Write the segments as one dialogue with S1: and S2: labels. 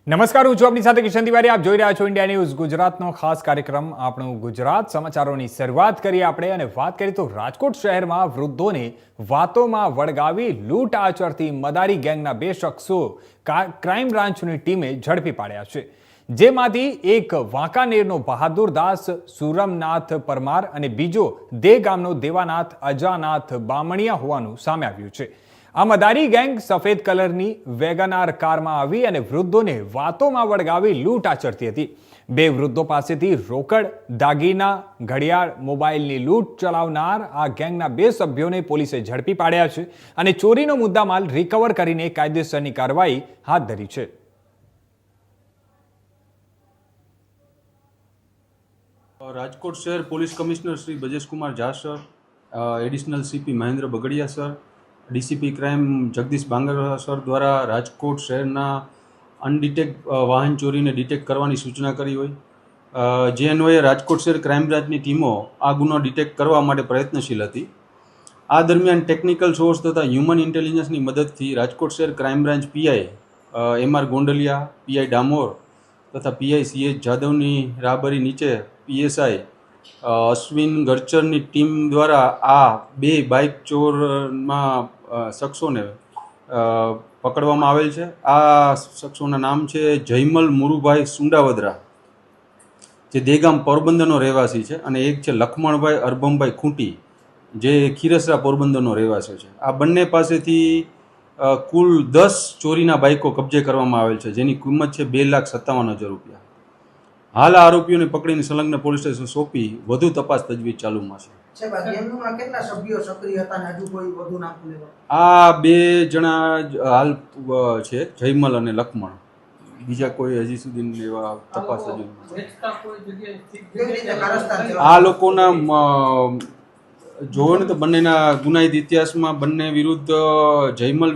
S1: નમસ્કાર, હું છું આપની સાથે કિશન તિવારી. આપ જોઈ રહ્યા છો ઇન્ડિયા ન્યૂઝ ગુજરાતનો ખાસ કાર્યક્રમ આપણું ગુજરાત સમાચારોની શરૂઆત કરીએ આપણે અને વાત કરીએ તો રાજકોટ શહેરમાં વૃદ્ધોને વાતોમાં વળગાવી લૂંટ આચરતી મદારી ગેંગના બે શખ્સો ક્રાઇમ બ્રાન્ચની ટીમે ઝડપી પાડ્યા છે, જેમાંથી એક વાંકાનેરનો બહાદુરદાસ સુરમનાથ પરમાર અને બીજો દે ગામનો દેવાનાથ અજાનાથ બામણિયા હોવાનું સામે આવ્યું છે. આ મદારી ગેંગ સફેદ કલરની વેગનાર કારમાં આવી અને વૃદ્ધોને વાતોમાં વળગાવી લૂંટ આચરતી હતી. બે વૃદ્ધો પાસેથી રોકડ, દાગીના, ઘડિયાળ, મોબાઈલની લૂંટ ચલાવનાર આ ગેંગના બે સભ્યોને પોલીસે ઝડપી પાડ્યા છે અને ચોરીનો મુદ્દામાલ રિકવર કરીને કાયદેસરની કાર્યવાહી હાથ ધરી છે.
S2: રાજકોટ શહેર police commissioner Shri Brajeshkumar Jha sir, additional CP Mahendra Bagadiya sir, DCP crime Jagdish Bangra sir દ્વારા રાજકોટ શહેરના અનડિટેક્ટ વાહન ચોરીને ડિટેક્ટ કરવાની સૂચના કરી હોય, જે અન્વયે રાજકોટ શહેર ક્રાઇમ બ્રાન્ચની ટીમો આ ગુનો ડિટેક્ટ કરવા માટે પ્રયત્નશીલ હતી. આ દરમિયાન ટેકનિકલ સોર્સ તથા હ્યુમન ઇન્ટેલિજન્સની મદદથી રાજકોટ શહેર crime branch PI MR Gondaliya, PI Damor તથા પીઆઈ સીએચ જાદવની રાહબરી નીચે પીએસઆઈ અશ્વિન ગરચરની ટીમ દ્વારા આ બે બાઇક ચોરમાં શખ્સોને પકડવામાં આવેલ છે. આ શખ્સોના નામ છે જયમલ મુરુભાઈ સુંડાવદરા, જે દેગામ પોરબંદરનો રહેવાસી છે, અને એક છે લખમણભાઈ અરબમભાઈ ખૂંટી, જે ખીરસરા પોરબંદરનો રહેવાસી છે. આ બંને પાસેથી કુલ 10 ચોરીના બાઇકો કબજે કરવામાં આવેલ છે, જેની કિંમત છે 2,57,000 રૂપિયા. હાલ આ આરોપીઓને પકડીને સંલગ્ન પોલીસ સ્ટેશન સોંપી વધુ તપાસ તજવીજ ચાલુમાં છે. આ બે જણા હાલ છે, જયમલ અને લખમણ. બીજા કોઈ હજી સુધી એવા તપાસ આ લોકોના જોવો ને તો બંનેના ગુનાહિત ઇતિહાસમાં બંને વિરુદ્ધ જયમલ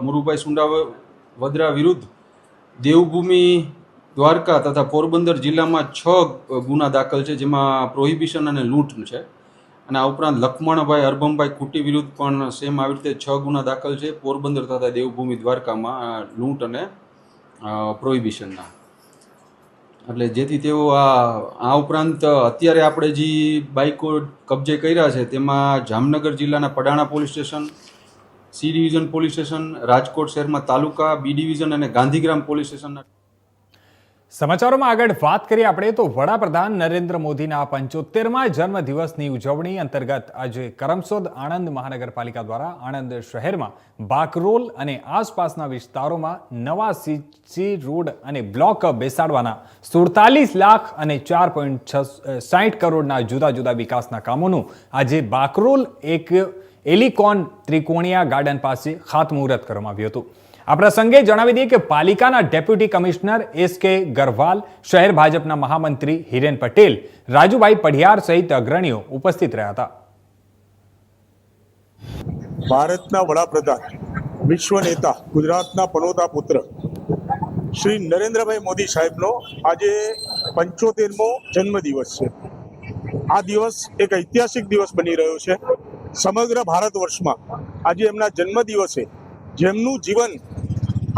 S2: મુરુભાઈ સુંડાવદરા વિરુદ્ધ દેવભૂમિ, દ્વારકા તથા પોરબંદર જિલ્લામાં 6 ગુના દાખલ છે, જેમાં પ્રોહિબિશન અને લૂંટ છે. અને આ ઉપરાંત લખમણભાઈ અરબમભાઈ ખૂંટી વિરુદ્ધ પણ સેમ આવી રીતે 6 ગુના દાખલ છે, પોરબંદર તથા દેવભૂમિ દ્વારકામાં લૂંટ અને પ્રોહિબિશનના. એટલે જેથી તેઓ આ ઉપરાંત અત્યારે આપણે જે બાઇકો કબજે કર્યા છે તેમાં જામનગર જિલ્લાના Padana police station, C division police station, Rajkot શહેરમાં તાલુકા, બી ડિવિઝન અને ગાંધીગ્રામ પોલીસ સ્ટેશનના.
S1: સમાચારોમાં આગળ વાત કરીએ આપણે તો વડાપ્રધાન નરેન્દ્ર મોદીના 75મા જન્મદિવસની ઉજવણી અંતર્ગત આજે કરમસદ આણંદ મહાનગરપાલિકા દ્વારા આણંદ શહેરમાં બાકરોલ અને આસપાસના વિસ્તારોમાં નવા સીસી રોડ અને બ્લોક બેસાડવાના 47 લાખ અને 4.60 કરોડના જુદા જુદા વિકાસના કામોનું આજે બાકરોલ એક એલિકોન ત્રિકોણિયા ગાર્ડન પાસે ખાતમુહૂર્ત કરવામાં આવ્યું હતું. આ પ્રસંગે જણાવી દઈએ કે પાલિકાના ડેપ્યુટી કમિશનર એસ.કે. ગરવાલ, શહેર ભાજપના મહામંત્રી હિરેન પટેલ, રાજુભાઈ પઢિયાર સહિત અગ્રણીઓ ઉપસ્થિત રહ્યા હતા.
S3: ભારતના વડાપ્રધાન, વિશ્વ નેતા, ગુજરાતના પનોતા પુત્ર શ્રી નરેન્દ્રભાઈ મોદી સાહેબનો આજે 75મો જન્મદિવસ છે. આ દિવસ એક ઐતિહાસિક દિવસ બની રહ્યો છે. સમગ્ર ભારત વર્ષમાં આજે એમના જન્મદિવસે જેમનું જીવન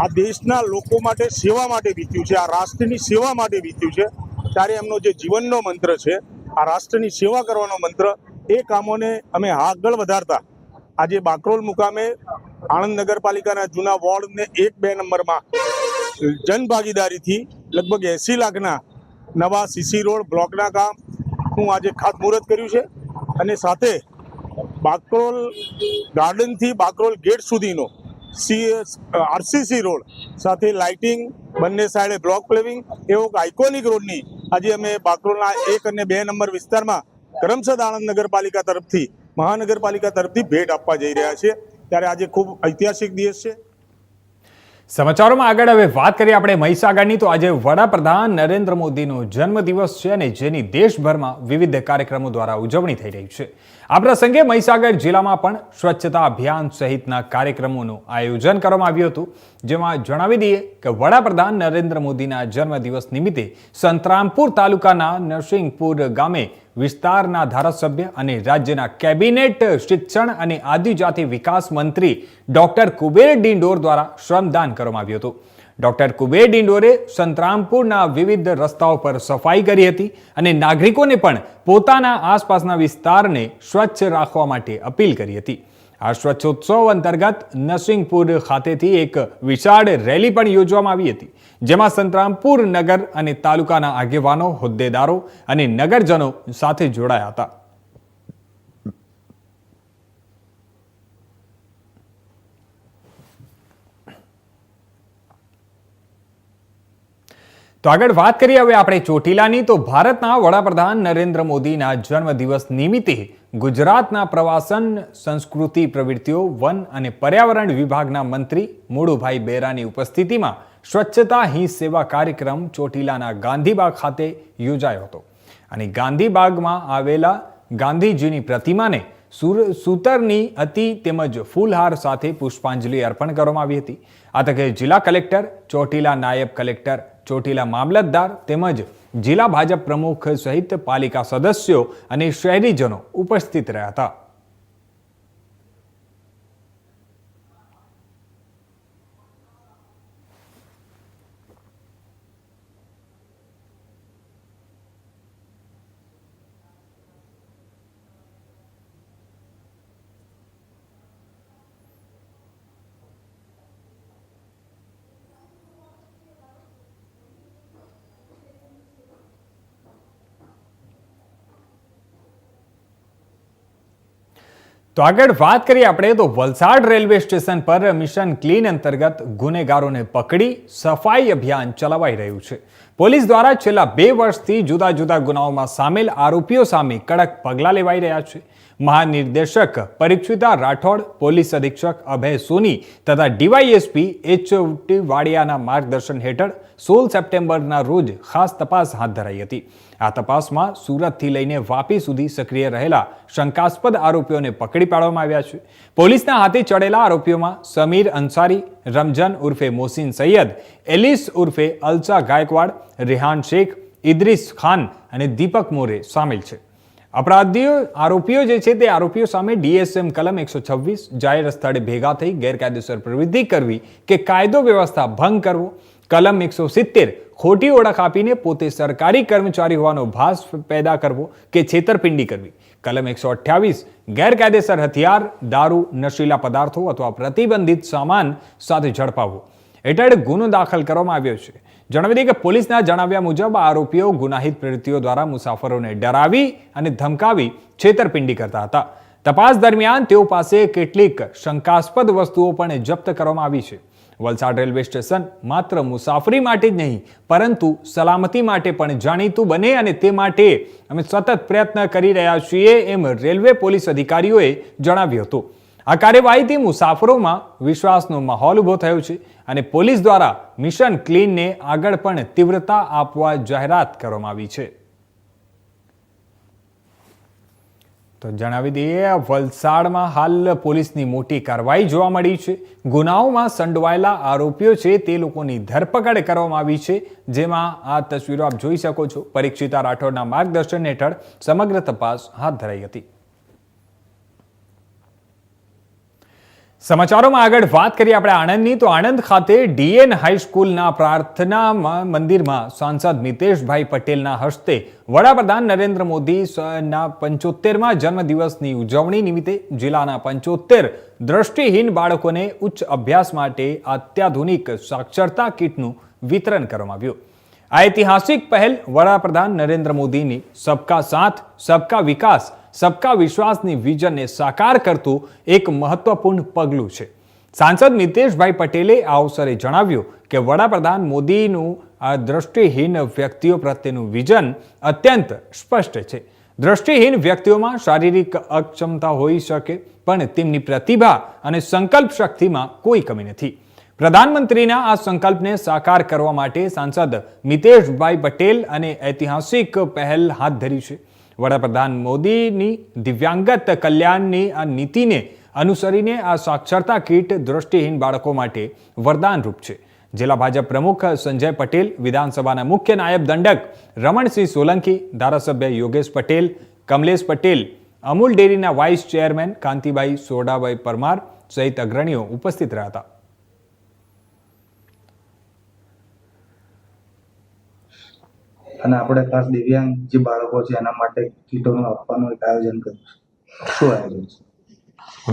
S3: આ દેશના લોકો માટે સેવા માટે વીત્યું છે, આ રાષ્ટ્રની સેવા માટે વીત્યું છે, ત્યારે એમનો જે જીવનનો મંત્ર છે, આ રાષ્ટ્રની સેવા કરવાનો મંત્ર, એ કામોને અમે આગળ વધારતા આજે બાકરોલ મુકામે આણંદ નગરપાલિકાના જૂના વોર્ડને 1-2 નંબરમાં જનભાગીદારીથી લગભગ 80 લાખના નવા સીસી રોડ બ્લોકના કામ હું આજે ખાતમુહૂર્ત કર્યું છે. અને સાથે બાકરોલ ગાર્ડનથી બાકરોલ ગેટ સુધીનો આરસીસી રોડ સાથે લાઇટિંગ, બંને સાઈડે બ્લોક પ્લેવિંગ, એવો આઇકોનિક રોડની આજે અમે બાકરોલના 1 અને 2 નંબર વિસ્તારમાં કરમસદ આણંદ નગરપાલિકા તરફથી, મહાનગરપાલિકા તરફથી ભેટ આપવા જઈ રહ્યા છે. ત્યારે આજે ખૂબ ઐતિહાસિક દિવસ છે.
S1: સમાચારોમાં આગળ હવે વાત કરીએ આપણે મહીસાગરની તો આજે વડાપ્રધાન નરેન્દ્ર મોદીનો જન્મદિવસ છે અને જેની દેશભરમાં વિવિધ કાર્યક્રમો દ્વારા ઉજવણી થઈ રહી છે. આ પ્રસંગે મહીસાગર જિલ્લામાં પણ સ્વચ્છતા અભિયાન સહિતના કાર્યક્રમોનું આયોજન કરવામાં આવ્યું હતું, જેમાં જણાવી દઈએ કે વડાપ્રધાન નરેન્દ્ર મોદીના જન્મદિવસ નિમિત્તે સંતરામપુર તાલુકાના નરસિંહપુર ગામે વિસ્તારના ધારાસભ્ય અને રાજ્યના કેબિનેટ શિક્ષણ અને આદિજાતિ વિકાસ મંત્રી ડોક્ટર કુબેર ડિંડોર દ્વારા શ્રમદાન કરવામાં આવ્યું હતું. ડોક્ટર કુબેર ડિંડોરે સંતરામપુરના વિવિધ રસ્તાઓ પર સફાઈ કરી હતી અને નાગરિકોને પણ પોતાના આસપાસના વિસ્તારને સ્વચ્છ રાખવા માટે અપીલ કરી હતી. આ સ્વચ્છોત્સવ અંતર્ગત નરસિંહપુર ખાતેથી એક વિશાળ રેલી પણ યોજવામાં આવી હતી, જેમાં સંતરામપુર નગર અને તાલુકાના આગેવાનો, હોદ્દેદારો અને નગરજનો સાથે જોડાયા હતા. તો આગળ વાત કરીએ હવે આપણે ચોટીલાની. તો ભારતના વડાપ્રધાન નરેન્દ્ર મોદીના જન્મદિવસ નિમિત્તે ગુજરાતના પ્રવાસન, સંસ્કૃતિ પ્રવૃત્તિઓ, વન અને પર્યાવરણ વિભાગના મંત્રી મુળુભાઈ બેરાની ઉપસ્થિતિમાં સ્વચ્છતા હી સેવા કાર્યક્રમ ચોટીલાના ગાંધીબાગ ખાતે યોજાયો હતો. અને ગાંધીબાગમાં આવેલા ગાંધીજીની પ્રતિમાને સૂતરની હતી તેમજ ફૂલહાર સાથે પુષ્પાંજલિ અર્પણ કરવામાં આવી હતી. આ તકે જિલ્લા કલેક્ટર, ચોટીલા નાયબ કલેક્ટર, ચોટીલા મામલતદાર તેમજ જિલ્લા ભાજપ પ્રમુખ સહિત પાલિકા સદસ્યો અને શહેરીજનો ઉપસ્થિત રહ્યા હતા. તો આગળ વાત કરીએ આપણે તો વલસાડ રેલવે સ્ટેશન પર મિશન ક્લીન અંતર્ગત ગુનેગારોને પકડી સફાઈ અભિયાન ચલાવાઈ રહ્યું છે. પોલીસ દ્વારા છેલ્લા 2 વર્ષથી જુદા જુદા ગુનાઓમાં સામેલ આરોપીઓ સામે કડક પગલાં લેવાઈ રહ્યા છે. મહાનિર્દેશક પરીક્ષિતા રાઠોડ, પોલીસ અધિક્ષક અભય સોની તથા ડીવાયએસપી એચ વાડિયાના માર્ગદર્શન હેઠળ 16 સપ્ટેમ્બરના રોજ ખાસ તપાસ હાથ ધરાઈ હતી. આ તપાસમાં સુરતથી લઈને વાપી સુધી સક્રિય રહેલા શંકાસ્પદ આરોપીઓને પકડી પાડવામાં આવ્યા છે. પોલીસના હાથે ચડેલા આરોપીઓમાં સમીર અંસારી, રમઝાન ઉર્ફે મોહસિન સૈયદ, એલિસ ઉર્ફે અલ્સા ગાયકવાડ, રેહાન શેખ, ઇદ્રીસ ખાન અને દીપક મોરે સામેલ છે. આરોપીઓ જે છે તે આરોપીઓ સામે ડીએસએમ કલમ 126 જાહેર સ્થળે ભેગા થઈ ગેરકાયદેસર પ્રવૃત્તિ કરવી કે કાયદો વ્યવસ્થા ભંગ કરવો, કલમ 170 ખોટી ઓળખ આપીને પોતે સરકારી કર્મચારી હોવાનો ભાસ પેદા કરવો કે છેતરપિંડી કરવી, કલમ 128 ગેરકાયદેસર હથિયાર, દારૂ, નશીલા પદાર્થો અથવા પ્રતિબંધિત સામાન સાથે ઝડપાવવો હેઠળ ગુનો દાખલ કરવામાં આવ્યો છે. જણાવી દઈએ કે પોલીસના જણાવ્યા મુજબ આરોપીઓ ગુનાહિત પ્રવૃત્તિઓ દ્વારા મુસાફરોને ડરાવી અને ધમકાવી છેતરપિંડી કરતા હતા. તપાસ દરમિયાન તેઓ પાસે કેટલીક શંકાસ્પદ વસ્તુઓ પણ જપ્ત કરવામાં આવી છે. વલસાડ રેલવે સ્ટેશન માત્ર મુસાફરી માટે જ નહીં પરંતુ સલામતી માટે પણ જાણીતું બને અને તે માટે અમે સતત પ્રયત્ન કરી રહ્યા છીએ એમ રેલવે પોલીસ અધિકારીઓએ જણાવ્યું હતું. આ કાર્યવાહીથી મુસાફરોમાં વિશ્વાસનો માહોલ ઊભો થયો છે અને પોલીસ દ્વારા મિશન ક્લીનને આગળ પણ તીવ્રતા આપવા જાહેરાત કરવામાં આવી છે. તો જણાવી દઈએ, વલસાડમાં હાલ પોલીસની મોટી કાર્યવાહી જોવા મળી છે. ગુનાઓમાં સંડોવાયેલા આરોપીઓ છે તે લોકોની ધરપકડ કરવામાં આવી છે, જેમાં આ તસવીરો આપ જોઈ શકો છો. પરીક્ષિતા રાઠોડના માર્ગદર્શન હેઠળ સમગ્ર તપાસ હાથ ધરાઈ હતી. સમાચારોમાં આગળ વાત કરીએ આપણે આણંદની. તો આણંદ ખાતે ડીએન હાઈસ્કૂલના પ્રાર્થના મંદિરમાં સાંસદ મિતેશભાઈ પટેલના હસ્તે વડાપ્રધાન નરેન્દ્ર મોદીના 75મા જન્મદિવસની ઉજવણી નિમિત્તે જિલ્લાના 75 દ્રષ્ટિહીન બાળકોને ઉચ્ચ અભ્યાસ માટે અત્યાધુનિક સાક્ષરતા કીટનું વિતરણ કરવામાં આવ્યું. આ ઐતિહાસિક પહેલ વડાપ્રધાન નરેન્દ્ર મોદીની સબકા સાથ, સબકા વિકાસ, સબકા વિશ્વાસની વિઝનને સાકાર કરતું એક મહત્વપૂર્ણ પગલું છે. સાંસદ મિતેશભાઈ પટેલે આ અવસરે જણાવ્યું કે વડાપ્રધાન મોદીનું આ દ્રષ્ટિહીન વ્યક્તિઓ પ્રત્યેનું વિઝન અત્યંત સ્પષ્ટ છે. દ્રષ્ટિહીન વ્યક્તિઓમાં શારીરિક અક્ષમતા હોઈ શકે પણ તેમની પ્રતિભા અને સંકલ્પ શક્તિમાં કોઈ કમી નથી. પ્રધાનમંત્રીના આ સંકલ્પને સાકાર કરવા માટે સાંસદ મિતેશભાઈ પટેલ અને ઐતિહાસિક પહેલ હાથ ધરી છે. વડાપ્રધાન મોદીની દિવ્યાંગત કલ્યાણની આ નીતિને અનુસરીને આ સાક્ષરતા કીટ દ્રષ્ટિહીન બાળકો માટે વરદાનરૂપ છે. જિલ્લા ભાજપ પ્રમુખ સંજય પટેલ, વિધાનસભાના મુખ્ય નાયબ દંડક રમણસિંહ સોલંકી, ધારાસભ્ય યોગેશ પટેલ, કમલેશ પટેલ, અમૂલ ડેરીના વાઇસ ચેરમેન કાંતિભાઈ સોડાભાઈ પરમાર સહિત અગ્રણીઓ ઉપસ્થિત રહ્યા હતા.
S4: અને આપણે ખાસ દિવ્યાંગ જે બાળકો છે એના માટે કીટોનું આપવાનું એક આયોજન કર્યું છે. શું આયોજન છે?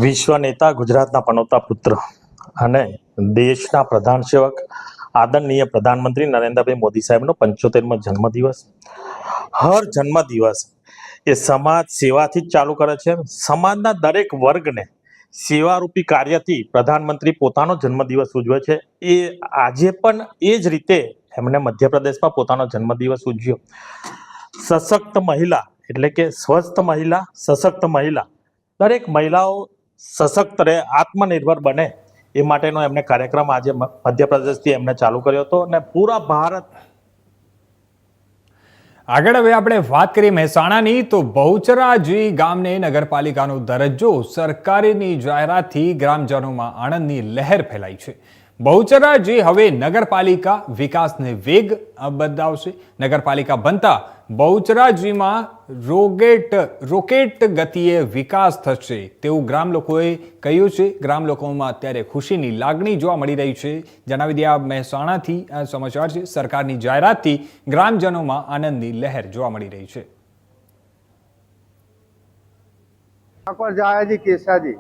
S5: વિશ્વ નેતા, ગુજરાતના પનોતા પુત્ર અને દેશના પ્રધાન સેવક આદરણીય પ્રધાનમંત્રી નરેન્દ્રભાઈ મોદી સાહેબનો 75મો જન્મદિવસ. હર જન્મદિવસ એ સમાજ સેવાથી જ ચાલુ કરે છે. સમાજના દરેક વર્ગને સેવારૂપી કાર્યથી પ્રધાનમંત્રી પોતાનો જન્મદિવસ ઉજવે છે. એ આજે પણ એ જ રીતે એમણે મધ્યપ્રદેશમાં પોતાનો જન્મદિવસ ઉજવ્યો. સશક્ત મહિલા એટલે કે સ્વસ્થ મહિલા, સશક્ત મહિલા, દરેક મહિલાઓ સશક્ત રહે, આત્મનિર્ભર બને એ માટેનો એમને કાર્યક્રમ આજે મધ્યપ્રદેશથી એમને ચાલુ કર્યો હતો અને પૂરા ભારત.
S1: આગળ હવે આપણે વાત કરીએ મહેસાણાની, તો બહુચરાજી ગામને નગરપાલિકાનો દરજ્જો સરકારની જાહેરાતથી ગ્રામજનોમાં આનંદની લહેર ફેલાઈ છે. બહુચરાજી હવે નગરપાલિકા વિકાસને વેગ બતાવશે. નગરપાલિકા બનતા બહુચરાજીમાં રોકેટ ગતિએ વિકાસ થશે તેવું ગ્રામ લોકોએ કહ્યું છે. ગ્રામ લોકોમાં અત્યારે ખુશીની લાગણી જોવા મળી રહી છે. જણાવી દઈએ, આ મહેસાણાથી આ સમાચાર છે. સરકારની જાહેરાતથી ગ્રામજનોમાં આનંદની લહેર જોવા મળી રહી છે.
S6: કેસાજી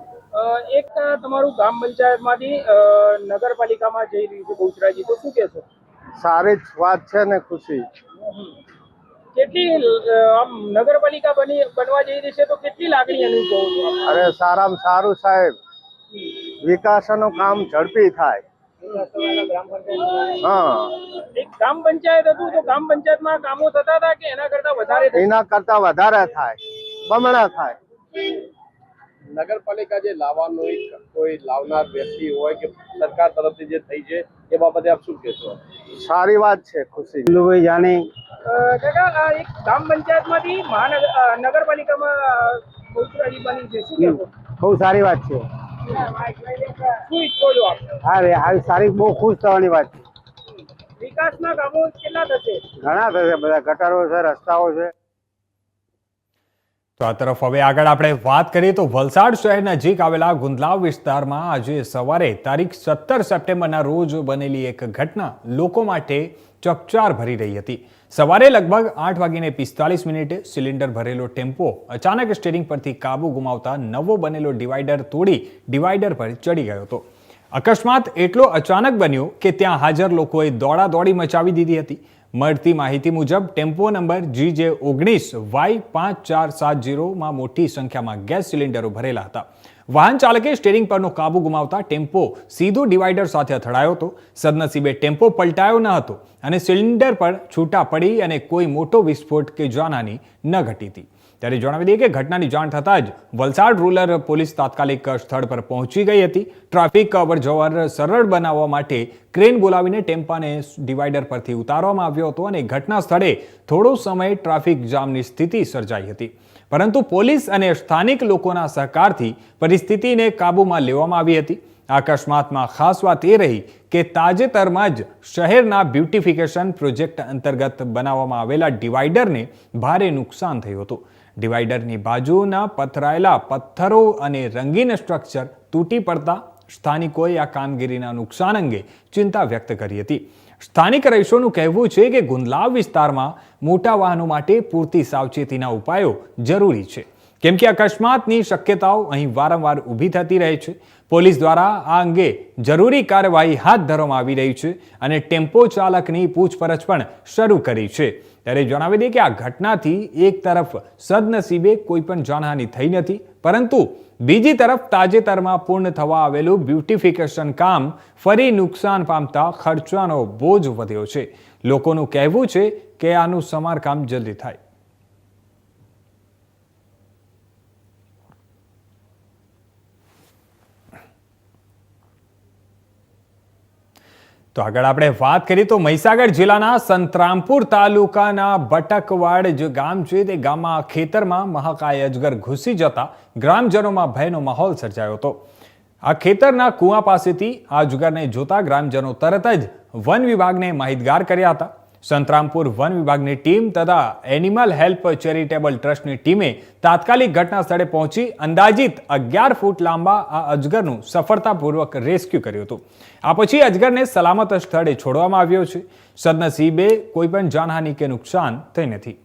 S7: એક તમારું ગામ પંચાયતમાંથી નગરપાલિકામાં જઈ રહ્યું છે બહુચરાજી, તો શું કહેશો?
S6: સારી જ વાત છે ને ખુશી.
S7: કેટલી આમ નગરપાલિકા બનવા જઈ રહી છે તો કેટલી લાગણી અનુભવો છો?
S6: અરે સારામાં સારું સાહેબ, વિકાસનું કામ ઝડપી થાય. હા,
S7: એક ગ્રામ પંચાયત હતું તો ગ્રામ પંચાયતમાં કામો થતા હતા કે એના કરતા વધારે થતા?
S6: એના કરતા વધારે થાય, બમણા થાય.
S8: નગરપાલિકા જે લાવવાનો કોઈ લાવનાર વ્યક્તિ હોય કે સરકાર તરફથી જે થઈ છે એ બાબતે આપ શું કહેશો?
S6: સારી વાત છે, ખુશી. જાણી
S7: કાકા, એક ગ્રામ પંચાયતમાંથી નગરપાલિકામાં બહુચરાજી બની છે, શું કહેશો?
S6: બહુ સારી વાત છે.
S7: શું ઈચ્છો છો આપ?
S6: આવી સારી, બહુ ખુશ થવાની વાત છે.
S7: વિકાસના કામો કેટલા થશે?
S6: ઘણા થશે, બધા ગટરો છે, રસ્તાઓ છે.
S1: તો આ તરફ હવે આગળ આપણે વાત કરીએ તો વલસાડ શહેર નજીક આવેલા ગુંદલાવ વિસ્તારમાં આજે સવારે તારીખ 17 સપ્ટેમ્બરના રોજ બનેલી એક ઘટના લોકો માટે ચકચાર ભરી રહી હતી. સવારે લગભગ 8:45 સિલિન્ડર ભરેલો ટેમ્પો અચાનક સ્ટીયરિંગ પરથી કાબુ ગુમાવતા નવો બનેલો ડિવાઈડર તોડી ડિવાઈડર પર ચડી ગયો હતો. અકસ્માત એટલો અચાનક બન્યો કે ત્યાં હાજર લોકોએ દોડાદોડી મચાવી દીધી હતી. મળતી માહિતી મુજબ ટેમ્પો નંબર GJ19Y5470માં મોટી સંખ્યામાં ગેસ સિલિન્ડરો ભરેલા હતા. વાહન ચાલકે સ્ટીયરિંગ પરનો કાબુ ગુમાવતા ટેમ્પો સીધો ડિવાઈડર સાથે અથડાયો હતો. સદનસીબે ટેમ્પો પલટાયો ન હતો અને સિલિન્ડર પર છૂટા પડી અને કોઈ મોટો વિસ્ફોટ કે જાનહાની ન ઘટી હતી. ત્યારે જણાવી દઈએ કે ઘટનાની જાણ થતાં જ વલસાડ રૂરલ પોલીસ તાત્કાલિક સ્થળ પર પહોંચી ગઈ હતી. ટ્રાફિક અવરજવર સરળ બનાવવા માટે ક્રેન બોલાવીને ટેમ્પાને ડિવાઈડર પરથી ઉતારવામાં આવ્યો હતો અને ઘટના સ્થળે થોડો સમય ટ્રાફિક જામની સ્થિતિ સર્જાઈ હતી. પરંતુ પોલીસ અને સ્થાનિક લોકોના સહકારથી પરિસ્થિતિને કાબૂમાં લેવામાં આવી હતી. અકસ્માતમાં ખાસ વાત એ રહી કે તાજેતરમાં જ શહેરના બ્યુટિફિકેશન પ્રોજેક્ટ અંતર્ગત બનાવવામાં આવેલા ડિવાઈડરને ભારે નુકસાન થયું હતું. ડિવાઈડરની બાજુના પથરાયેલા પથ્થરો અને રંગીન સ્ટ્રક્ચર તૂટી પડતા સ્થાનિકોએ આ કામગીરીના નુકસાન અંગે ચિંતા વ્યક્ત કરી હતી. સ્થાનિક રહીશોનું કહેવું છે કે ગુંદલાવ વિસ્તારમાં મોટા વાહનો માટે પૂરતી સાવચેતીના ઉપાયો જરૂરી છે, કેમ કે અકસ્માતની શક્યતાઓ અહીં વારંવાર ઊભી થતી રહે છે. પોલીસ દ્વારા આ અંગે જરૂરી કાર્યવાહી હાથ ધરવામાં આવી રહી છે અને ટેમ્પો ચાલકની પૂછપરછ પણ શરૂ કરી છે. ત્યારે જણાવી દઈએ કે આ ઘટનાથી એક તરફ સદનસીબે કોઈ પણ જાનહાની થઈ નથી, પરંતુ બીજી તરફ તાજેતરમાં પૂર્ણ થવા આવેલું બ્યુટિફિકેશન કામ ફરી નુકસાન પામતા ખર્ચાનો બોજ વધ્યો છે. લોકોનું કહેવું છે કે આનું સમારકામ જલ્દી થાય. તો આગળ આપણે વાત કરીએ તો મહીસાગર જિલ્લાના સંતરામપુર તાલુકાના બટકવાડ જે ગામ છે તે ગામમાં ખેતરમાં મહાકાય અજગર ઘૂસી જતા ગ્રામજનોમાં ભયનો માહોલ સર્જાયો હતો. આ ખેતરના કુવા પાસેથી આ અજગરને જોતા ગ્રામજનો તરત જ વન વિભાગને માહિતગાર કર્યા હતા. સંતરામપુર વન વિભાગની ટીમ તથા એનિમલ હેલ્પ ચેરિટેબલ ટ્રસ્ટની ટીમે તાત્કાલિક ઘટના સ્થળે પહોંચી અંદાજિત 11 ફૂટ લાંબા આ અજગરનું સફળતાપૂર્વક રેસ્ક્યુ કર્યું હતું. આ પછી અજગરને સલામત સ્થળે છોડવામાં આવ્યો છે. સદનસીબે કોઈ પણ જાનહાનિ કે નુકસાન થઈ નથી.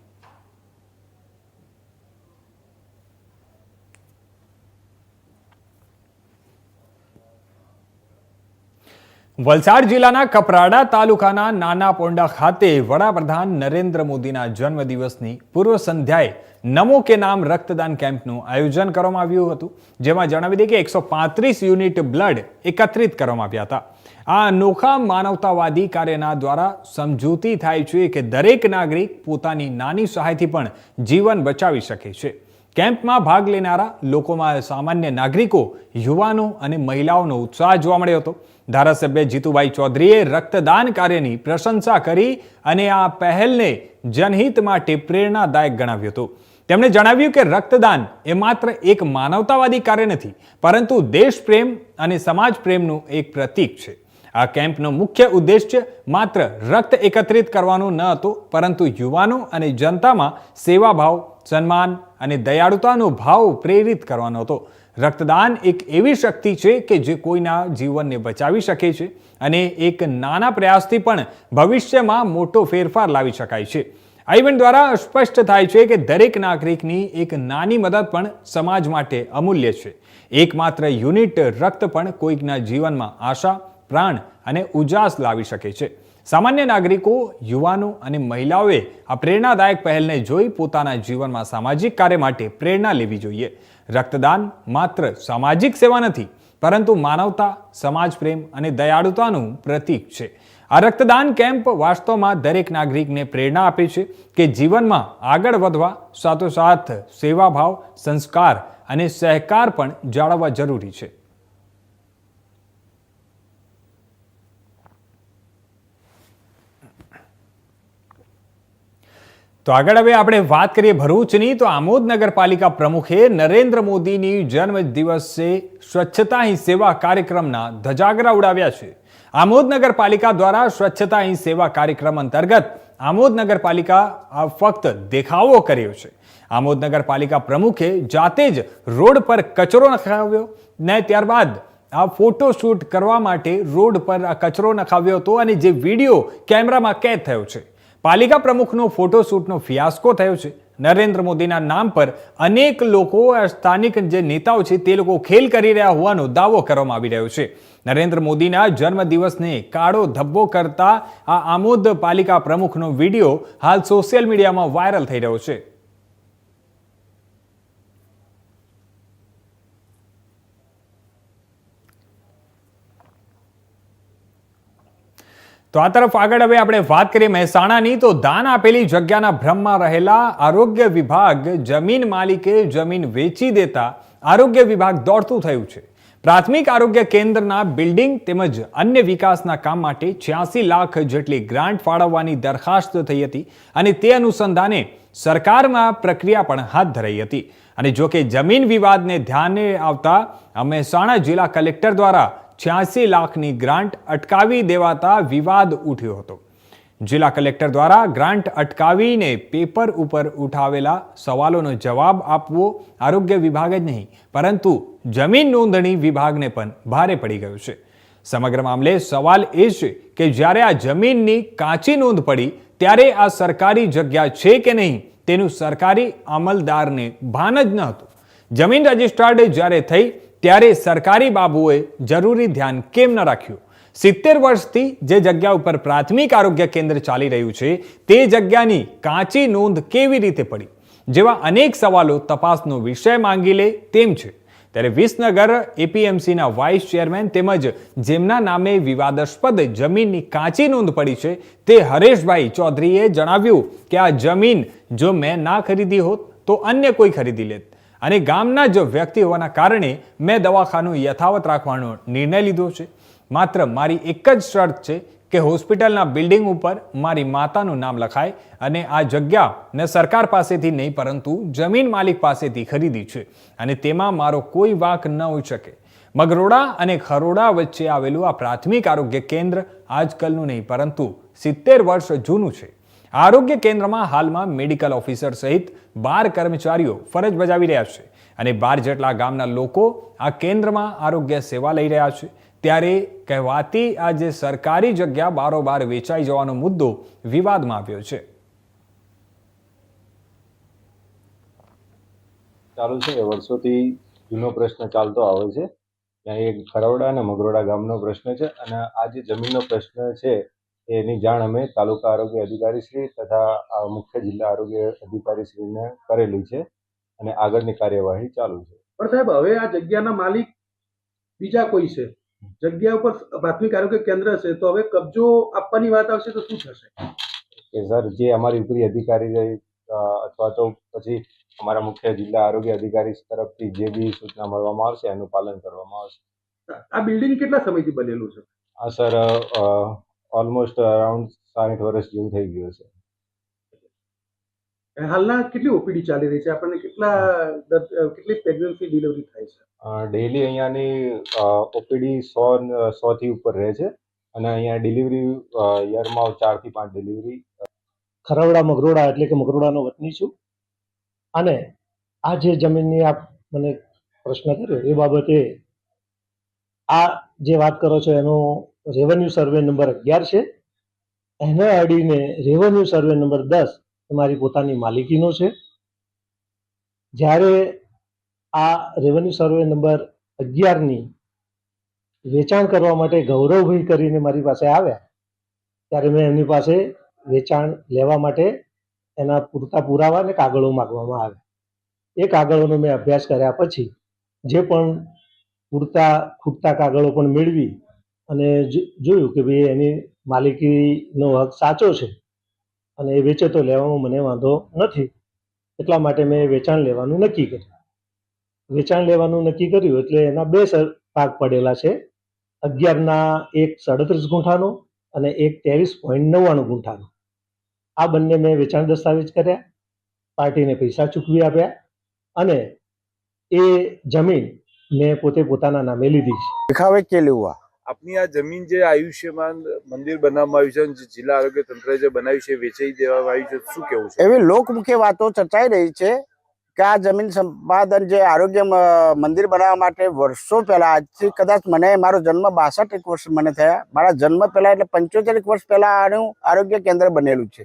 S1: વલસાડ જિલ્લાના કપરાડા તાલુકાના નાના પોંડા ખાતે વડાપ્રધાન નરેન્દ્ર મોદીના જન્મદિવસની પૂર્વ સંધ્યાએ નમો કે નામ રક્તદાન કેમ્પનું આયોજન કરવામાં આવ્યું હતું, જેમાં જણાવી દઈએ કે 135 યુનિટ બ્લડ એકત્રિત કરવામાં આવ્યા હતા. આ અનોખા માનવતાવાદી કાર્યના દ્વારા સમજૂતી થાય છે કે દરેક નાગરિક પોતાની નાની સહાયથી પણ જીવન બચાવી શકે છે. કેમ્પમાં ભાગ લેનારા લોકોમાં સામાન્ય નાગરિકો, યુવાનો અને મહિલાઓનો ઉત્સાહ જોવા મળ્યો હતો. ધારાસભ્ય જીતુભાઈ ચૌધરીએ રક્તદાન કાર્યની પ્રશંસા કરી અને આ પહેલને જનહિત માટે પ્રેરણાદાયક ગણાવ્યું હતું. તેમણે જણાવ્યું કે રક્તદાન એ માત્ર એક માનવતાવાદી કાર્ય નથી, પરંતુ દેશપ્રેમ અને સમાજ પ્રેમનું એક પ્રતીક છે. આ કેમ્પનો મુખ્ય ઉદ્દેશ્ય માત્ર રક્ત એકત્રિત કરવાનો ન હતો, પરંતુ યુવાનો અને જનતામાં સેવાભાવ, સન્માન અને દયાળુતાનો ભાવ પ્રેરિત કરવાનો હતો. રક્તદાન એક એવી શક્તિ છે કે જે કોઈના જીવનને બચાવી શકે છે અને એક નાના પ્રયાસથી પણ ભવિષ્યમાં મોટો ફેરફાર લાવી શકાય છે. આ ઇવેન્ટ દ્વારા સ્પષ્ટ થાય છે કે દરેક નાગરિકની એક નાની મદદ પણ સમાજ માટે અમૂલ્ય છે. એકમાત્ર યુનિટ રક્ત પણ કોઈકના જીવનમાં આશા, પ્રાણ અને ઉજાસ લાવી શકે છે. સામાન્ય નાગરિકો, યુવાનો અને મહિલાઓએ આ પ્રેરણાદાયક પહેલને જોઈ પોતાના જીવનમાં સામાજિક કાર્ય માટે પ્રેરણા લેવી જોઈએ. રક્તદાન માત્ર સામાજિક સેવા નથી, પરંતુ માનવતા, સમાજ પ્રેમ અને દયાળુતાનું પ્રતીક છે. આ રક્તદાન કેમ્પ વાસ્તવમાં દરેક નાગરિકને પ્રેરણા આપે છે કે જીવનમાં આગળ વધવા સાથોસાથ સેવાભાવ, સંસ્કાર અને સહકાર પણ જાળવવા જરૂરી છે. તો આગળ હવે આપણે વાત કરીએ ભરૂચની. તો આમોદ નગરપાલિકા પ્રમુખે નરેન્દ્ર મોદીની જન્મદિવસે સ્વચ્છતા હી સેવા કાર્યક્રમના ધજાગરા ઉડાવ્યા છે. આમોદ નગરપાલિકા દ્વારા સ્વચ્છતા હી સેવા કાર્યક્રમ અંતર્ગત આમોદ નગરપાલિકા ફક્ત દેખાવો કર્યો છે. આમોદ નગરપાલિકા પ્રમુખે જાતે જ રોડ પર કચરો નખાવ્યો ને ત્યારબાદ આ ફોટોશૂટ કરવા માટે રોડ પર આ કચરો નખાવ્યો હતો અને જે વિડીયો કેમેરામાં કેદ થયો છે. પાલિકા પ્રમુખનો ફોટોશૂટનો ફિયાસ્કો થયો છે. નરેન્દ્ર મોદીના નામ પર અનેક લોકો, સ્થાનિક જે નેતાઓ છે તે લોકો ખેલ કરી રહ્યા હોવાનો દાવો કરવામાં આવી રહ્યો છે. નરેન્દ્ર મોદીના જન્મદિવસને કાળો ધબ્બો કરતા આ આમોદ પાલિકા પ્રમુખનો વિડીયો હાલ સોશિયલ મીડિયામાં વાયરલ થઈ રહ્યો છે. તો આ તરફ આગળ હવે આપણે વાત કરીએ મહેસાણાની. તો દાન આપેલી જગ્યાના ભ્રમમાં રહેલા આરોગ્ય વિભાગ જમીન માલિકે જમીન વેચી દેતા આરોગ્ય વિભાગ દોડતું થયું છે. પ્રાથમિક આરોગ્ય કેન્દ્રના બિલ્ડિંગ તેમજ અન્ય વિકાસના કામ માટે 86 લાખ જેટલી ગ્રાન્ટ ફાળવવાની દરખાસ્ત થઈ હતી અને તે અનુસંધાને સરકારમાં પ્રક્રિયા પણ હાથ ધરાઈ હતી. અને જો કે જમીન વિવાદને ધ્યાને આવતા મહેસાણા જિલ્લા કલેક્ટર દ્વારા 86 લાખની ગ્રાન્ટ અટકાવી દેવાતા વિવાદ ઉઠ્યો હતો. જિલ્લા કલેક્ટર દ્વારા ગ્રાન્ટ અટકાવીને પેપર ઉપર ઉઠાવેલા સવાલોનો જવાબ આપવો આરોગ્ય વિભાગ જ નહીં, પરંતુ જમીન નોંધણી વિભાગને પણ ભારે પડી ગયું છે. સમગ્ર મામલે સવાલ એ છે કે જ્યારે આ જમીનની કાચી નોંધ પડી ત્યારે આ સરકારી જગ્યા છે કે નહીં તેનું સરકારી અમલદારને ભાન જ ન હતું. જમીન રજિસ્ટર્ડ જ્યારે થઈ ત્યારે સરકારી બાબુઓએ જરૂરી ધ્યાન કેમ ન રાખ્યું? 70 વર્ષથી જે જગ્યા ઉપર પ્રાથમિક આરોગ્ય કેન્દ્ર ચાલી રહ્યું છે તે જગ્યાની કાચી નોંધ કેવી રીતે પડી? જેવા અનેક સવાલો તપાસનો વિષય માંગી લે તેમ છે. ત્યારે વિસનગર એપીએમસીના વાઇસ ચેરમેન તેમજ જેમના નામે વિવાદાસ્પદ જમીનની કાચી નોંધ પડી છે તે હરેશભાઈ ચૌધરીએ જણાવ્યું કે આ જમીન જો મેં ના ખરીદી હોત તો અન્ય કોઈ ખરીદી લેત અને ગામના જ વ્યક્તિ હોવાના કારણે મેં દવાખાનું યથાવત રાખવાનો નિર્ણય લીધો છે. માત્ર મારી એક જ શરત છે કે હોસ્પિટલના બિલ્ડિંગ ઉપર મારી માતાનું નામ લખાય અને આ જગ્યા ને સરકાર પાસેથી નહીં પરંતુ જમીન માલિક પાસેથી ખરીદી છે અને તેમાં મારો કોઈ વાંક ન હોઈ શકે. મગરોડા અને ખરોડા વચ્ચે આવેલું આ પ્રાથમિક આરોગ્ય કેન્દ્ર આજકાલનું નહીં પરંતુ 70 વર્ષ જૂનું છે. આરોગ્ય કેન્દ્રમાં હાલમાં મેડિકલ ઓફિસર સહિત 12 કર્મચારીઓ ફરજ બજાવી રહ્યા છે અને 12 જેટલા ગામના લોકો આ કેન્દ્રમાં આરોગ્ય સેવા લઈ રહ્યા છે. ત્યારે કહેવાતી આ જે સરકારી જગ્યા બારોબાર વેચાઈ જવાનો મુદ્દો વિવાદમાં આવ્યો છે.
S9: ચાલુ છે એ વર્ષોથી જૂનો પ્રશ્ન ચાલતો આવે છે. ત્યાં એક ખરવડા અને મગરોડા ગામનો પ્રશ્ન છે અને આ જે જમીનનો પ્રશ્ન છે એની જાણ અમે તાલુકા આરોગ્ય અધિકારી શ્રી તથા મુખ્ય જિલ્લા આરોગ્ય અધિકારી શ્રીને કરેલી છે અને આગળની કાર્યવાહી ચાલુ છે.
S10: પણ સાહેબ, હવે આ જગ્યાના માલિક બીજા કોઈ છે, જગ્યા ઉપર પ્રાથમિક આરોગ્ય કેન્દ્ર છે, તો હવે કબજો આપવાની વાત આવશે તો શું થશે?
S9: કે સર, જે અમારી ઉપરી અધિકારી અથવા તો પછી અમારા મુખ્ય જિલ્લા આરોગ્ય અધિકારી તરફથી જે બી સૂચના મળવામાં આવશે એનું પાલન કરવામાં આવશે.
S10: આ બિલ્ડિંગ કેટલા સમયથી બનેલું છે?
S9: આ સર ઓલમોસ્ટ અરાઉન્ડ 60 વર્ષ જેવું થઈ ગયું છે.
S10: હાલના કેટલી ઓપીડી ચાલી રહી છે? આપણને કેટલી પ્રેગ્નન્સી ડિલિવરી થાય છે?
S9: ડેઈલી અહીંયાની ઓપીડી 100 થી ઉપર રહે છે અને અહીંયા ડિલિવરી યરમાં 4 થી 5 ડિલિવરી.
S11: ખરવડા મગરોડા એટલે કે મગરોડાનો વતની છું અને આ જે જમીનની આપ મને પ્રશ્ન કર્યો એ બાબતે આ જે વાત કરો છો એનો રેવન્યુ સર્વે નંબર 11 છે. એને અડીને રેવન્યુ સર્વે નંબર 10 એ મારી પોતાની માલિકીનો છે. જ્યારે આ રેવન્યુ સર્વે નંબર 11ની વેચાણ કરવા માટે ગૌરવભાઈ કરીને મારી પાસે આવ્યા ત્યારે મેં એમની પાસે વેચાણ લેવા માટે એના પૂરતા પુરાવા અને કાગળો માંગવામાં આવ્યા. એ કાગળોનો મેં અભ્યાસ કર્યા પછી જે પણ ખૂટતા કાગળો પણ મેળવી અને જોયું કે ભાઈ એની માલિકીનો હક સાચો છે અને એ વેચે તો લેવામાં મને વાંધો નથી. એટલા માટે મેં વેચાણ લેવાનું નક્કી કર્યું. વેચાણ લેવાનું નક્કી કર્યું એટલે એના 2 ભાગ પડેલા છે. 11ના એક 37 ગુંઠાનો અને એક 23.99 ગુંઠાનો. આ બંને મેં વેચાણ દસ્તાવેજ કર્યા, પાર્ટીને પૈસા ચૂકવી આપ્યા અને એ જમીન મેં પોતાના નામે લીધી છે.
S6: दिखावे के लिए हुआ
S12: આપની આ જમીન જે આયુષ્યમાન મંદિર બનાવવામાં આવ્યું છે, જિલ્લા આરોગ્ય તંત્રે જે બનાવ્યું છે, વેચાઈ દેવામાં આવ્યું છે, શું કહેવું છે?
S6: એવી લોકમુખી વાતો ચર્ચાઈ રહી છે કે આ જમીન સંપાદન જે આરોગ્ય મંદિર બનાવવા માટે વર્ષો પહેલા, આજથી કદાચ મને મારો જન્મ 62 વર્ષ મને થયા, મારા જન્મ પહેલા એટલે 75 વર્ષ પહેલા આનું આરોગ્ય કેન્દ્ર બનેલું છે.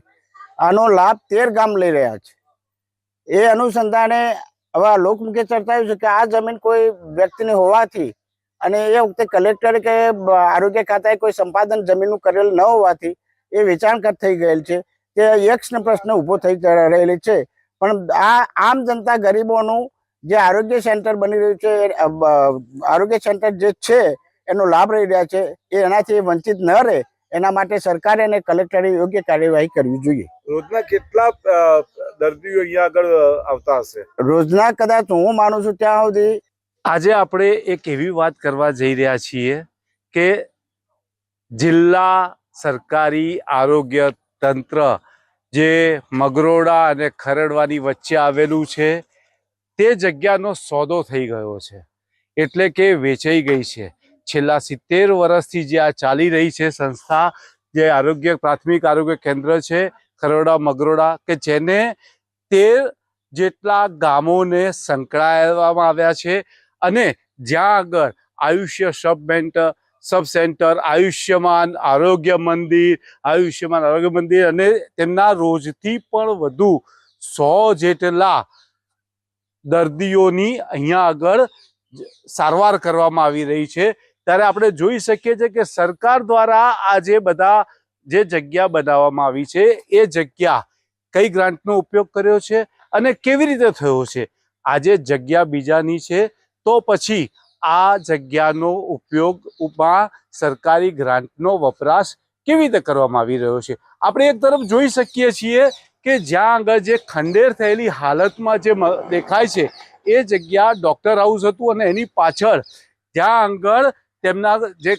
S6: આનો લાભ 13 ગામ લઈ રહ્યા છે. એ અનુસંધાને હવે આ લોકમુખે ચર્ચાયું છે કે આ જમીન કોઈ વ્યક્તિની હોવાથી અને એ વખતે કલેક્ટર કે આરોગ્ય ખાતાએ કોઈ સંપાદન જમીનનું કરેલ ન હોવાથી એ વેચાણ થઈ ગયેલ છે. તે યક્ષનો પ્રશ્ન ઊભો થઈ રહેલી છે. પણ આ આમ જનતા ગરીબોનું જે આરોગ્ય સેન્ટર બની રહ્યું છે, આરોગ્ય સેન્ટર જે છે એનો લાભ લઈ રહ્યા છે, એ એનાથી વંચિત ન રહે એના માટે સરકારે અને કલેક્ટરે યોગ્ય કાર્યવાહી કરવી જોઈએ.
S12: રોજના કેટલા દર્દીઓ અહીંયા આગળ આવતા હશે?
S6: રોજના કદાચ હું માનું છું ત્યાં સુધી.
S13: આજે આપણે એક એવી વાત કરવા જઈ રહ્યા છીએ કે જિલ્લા સરકારી આરોગ્ય તંત્ર જે મગરોડા અને ખરડવાની વચ્ચે આવેલું છે તે જગ્યાનો સોદો થઈ ગયો છે, એટલે કે વેચાઈ ગઈ છે. છેલ્લા 70 વર્ષથી જે આ ચાલી રહી છે સંસ્થા, જે પ્રાથમિક આરોગ્ય કેન્દ્ર છે ખરવડા મગરોડા, કે જેને 13 જેટલા ગામોને સંકળાવવામાં આવ્યા છે અને જ્યાં આગળ આયુષ્ય સબ સેન્ટર, આયુષ્યમાન આરોગ્ય મંદિર અને તેમના રોજથી પણ વધુ 100 જેટલા દર્દીઓની અહીંયા આગળ સારવાર કરવામાં આવી રહી છે. ત્યારે આપણે જોઈ શકીએ છીએ કે સરકાર દ્વારા આ જે જગ્યા બનાવવામાં આવી છે એ જગ્યા કઈ ગ્રાન્ટનો ઉપયોગ કર્યો છે અને કેવી રીતે થયો છે. આજે જગ્યા બીજાની છે તો પછી આ જગ્યાનો ઉપયોગમાં સરકારી ગ્રાન્ટનો વપરાશ કેવી રીતે કરવામાં આવી રહ્યો છે. આપણે એક તરફ જોઈ શકીએ છીએ કે જ્યાં આગળ જે ખંડેર થયેલી હાલતમાં જે દેખાય છે એ જગ્યા ડોક્ટર હાઉસ હતું અને એની પાછળ ત્યાં આગળ તેમના જે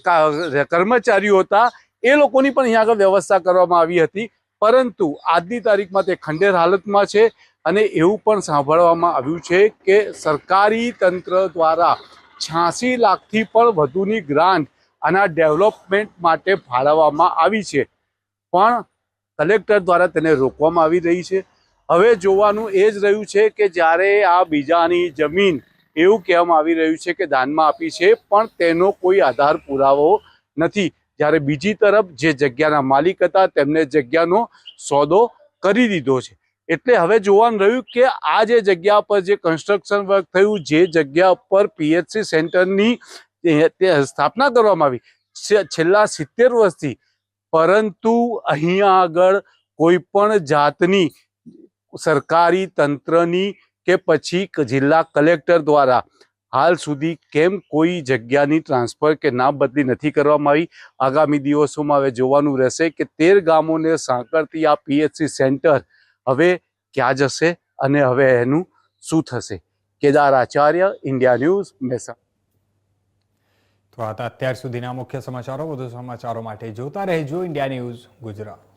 S13: કર્મચારીઓ હતા એ લોકોની પણ અહીંયા આગળ વ્યવસ્થા કરવામાં આવી હતી, પરંતુ આજની તારીખમાં તે ખંડેર હાલતમાં છે અને એવું પણ સાંભળવામાં આવ્યું છે કે સરકારી તંત્ર દ્વારા 86 લાખથી પણ વધુની ગ્રાન્ટ આના ડેવલપમેન્ટ માટે ફાળવવામાં આવી છે. પણ કલેક્ટર દ્વારા તેને રોકવામાં આવી રહી છે. હવે જોવાનું એ જ રહ્યું છે કે જ્યારે આ બીજાની જમીન એવું કહેવામાં આવી રહ્યું છે કે દાનમાં આપી છે, પણ તેનો કોઈ આધાર પુરાવો નથી. જ્યારે બીજી તરફ જે જગ્યાના માલિક હતા તેમને જગ્યાનો સોદો કરી દીધો છે. એટલે હવે જોવાનું રહ્યું કે આ જે જગ્યા પર જે કન્સ્ટ્રક્શન વર્ક થયું, જે જગ્યા પર PHC સેન્ટરની સ્થાપના કરવામાં આવી છેલ્લા 70 વર્ષથી, પરંતુ અહીંયા આગળ કોઈ પણ જાતની સરકારી તંત્રની કે પછી જિલ્લા કલેક્ટર દ્વારા હાલ સુધી કેમ કોઈ જગ્યાની ટ્રાન્સફર કે નામ બદલી નથી કરવામાં આવી. આગામી દિવસોમાં હવે જોવાનું રહેશે કે 13 ગામોને સાંકળતી આ PHC સેન્ટર હવે ક્યાં જશે અને હવે એનું શું થશે. Kedar Acharya, India news, Mehsana.
S1: તો આ હતા અત્યાર સુધીના મુખ્ય સમાચારો. વધુ સમાચારો માટે જોતા રહેજો ઇન્ડિયા ન્યૂઝ ગુજરાત.